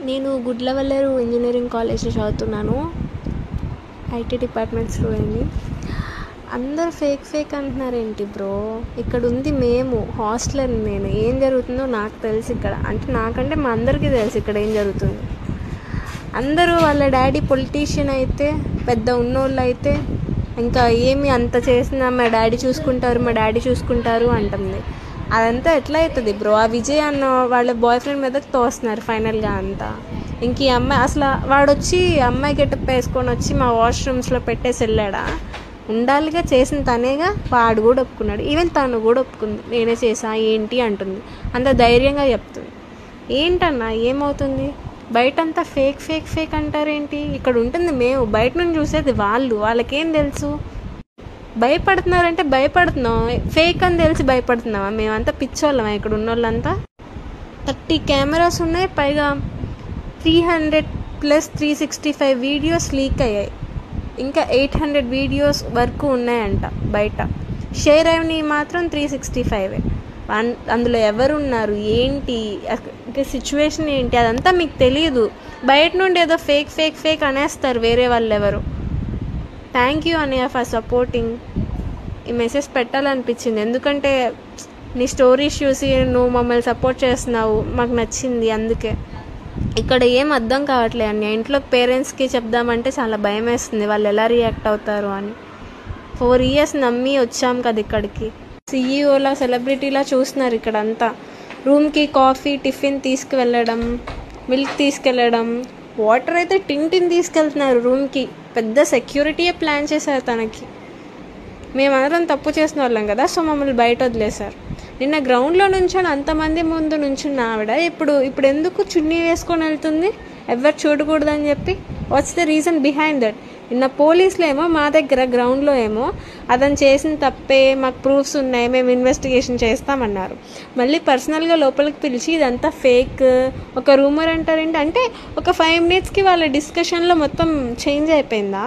నేను గుడ్లవల్లేరు ఇంజనీరింగ్ కాలేజ్లో చదువుతున్నాను. ఐటీ డిపార్ట్మెంట్ స్టూడెంట్ని. అందరూ ఫేక్ అంటున్నారేంటి బ్రో? ఇక్కడ ఉంది మేము హాస్టలర్. నేను ఏం జరుగుతుందో నాకు తెలుసు ఇక్కడ. అంటే నాకంటే మా అందరికీ తెలుసు ఇక్కడ ఏం జరుగుతుంది. అందరూ వాళ్ళ డాడీ పొలిటీషియన్ అయితే, పెద్ద ఉన్నోళ్ళు అయితే ఇంకా ఏమి అంత చేసినా మా డాడీ చూసుకుంటారు అంటుంది. అదంతా ఎట్లా అవుతుంది బ్రో? ఆ విజయ్ అన్న వాళ్ళ బాయ్ ఫ్రెండ్ మీద తోస్తున్నారు ఫైనల్గా అంతా. ఇంక ఈ అమ్మాయి అసలు వాడొచ్చి అమ్మాయి గెటప్ వేసుకొని వచ్చి మా వాష్రూమ్స్లో పెట్టేసి వెళ్ళాడా? ఉండాలిగా, చేసిన తనేగా. వాడు కూడా ఒప్పుకున్నాడు, ఈవెన్ తను కూడా ఒప్పుకుంది నేనే చేసా ఏంటి అంటుంది. అంత ధైర్యంగా చెప్తుంది. ఏంటన్నా ఏమవుతుంది? బయటంతా ఫేక్ అంటారేంటి? ఇక్కడ ఉంటుంది మేము, బయట నుంచి చూసేది వాళ్ళకేం తెలుసు? భయపడుతున్నారంటే భయపడుతున్నాం, ఫేక్ అని తెలిసి భయపడుతున్నావా? మేమంతా పిచ్చోళ్ళమా ఇక్కడ ఉన్న వాళ్ళంతా? 30 కెమెరాస్ ఉన్నాయి, పైగా 300 + 365 వీడియోస్ లీక్ అయ్యాయి. ఇంకా 800 వీడియోస్ వరకు ఉన్నాయంట బయట. షేర్ అయినవి మాత్రం 365. అందులో ఎవరున్నారు ఏంటి, సిచ్యువేషన్ ఏంటి, అదంతా మీకు తెలియదు. బయట నుండి ఏదో ఫేక్ అనేస్తారు వేరే వాళ్ళు ఎవరు. థ్యాంక్ యూ అన్నయ్య ఫర్ సపోర్టింగ్. ఈ మెసేజ్ పెట్టాలనిపించింది, ఎందుకంటే నీ స్టోరీస్ చూసి నువ్వు మమ్మల్ని సపోర్ట్ చేస్తున్నావు, మాకు నచ్చింది. అందుకే ఇక్కడ ఏం అర్థం కావట్లేదు అన్నయ్య. ఇంట్లో పేరెంట్స్కి చెప్దామంటే చాలా భయం వేస్తుంది, వాళ్ళు ఎలా రియాక్ట్ అవుతారు అని. 4 years నమ్మి వచ్చాం కదా ఇక్కడికి. CEO లా సెలబ్రిటీలా చూస్తున్నారు ఇక్కడంతా. రూమ్కి కాఫీ టిఫిన్ తీసుకువెళ్ళడం, మిల్క్ తీసుకెళ్ళడం, వాటర్ అయితే టిన్ తీసుకెళ్తున్నారు రూమ్కి. పెద్ద సెక్యూరిటీయే ప్లాన్ చేశారు తనకి. మేమందరం తప్పు చేసిన వాళ్ళం కదా, సో మమ్మల్ని బయట వదిలేశారు. నిన్న గ్రౌండ్లో నుంచొని అంతమంది ముందు నుంచున్న ఆవిడ ఇప్పుడు ఎందుకు చున్నీ వేసుకొని వెళ్తుంది? ఎవరు చూడకూడదని చెప్పి. What's the reason behind that? నిన్న పోలీసులు ఏమో మా దగ్గర గ్రౌండ్లో ఏమో అతను చేసిన తప్పే, మాకు ప్రూఫ్స్ ఉన్నాయి, మేము ఇన్వెస్టిగేషన్ చేస్తామన్నారు. మళ్ళీ పర్సనల్గా లోపలికి పిలిచి ఇదంతా ఫేక్, ఒక రూమర్ అంటారేంటి? అంటే ఒక 5 minutesకి వాళ్ళ డిస్కషన్లో మొత్తం చేంజ్ అయిపోయిందా?